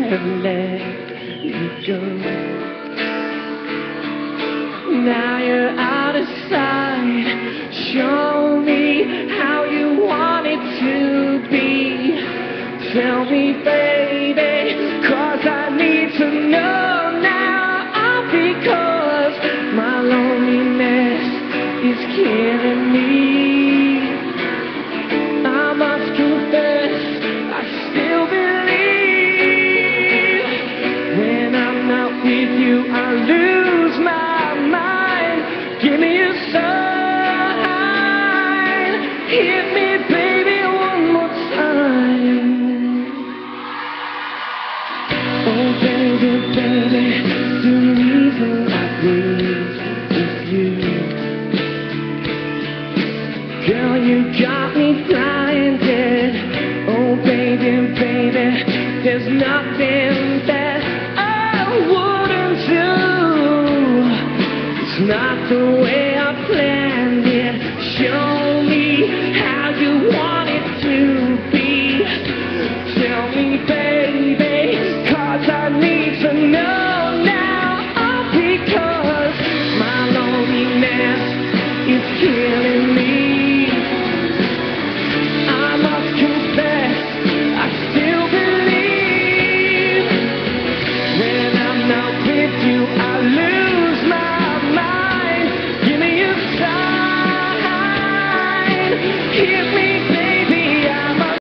have let you go. Now you're out of sight. Show me how you want it to be. Tell me, baby, 'cause I need to know now, because my loneliness is killing me. I must confess, I still believe when I'm not with you, I lose my mind. Give me a sign, hit me, baby, one more time. Oh, baby, baby, the reason I breathe is you. Girl, you got me blinded. Oh, baby, baby, there's nothing that I wouldn't do. It's not the way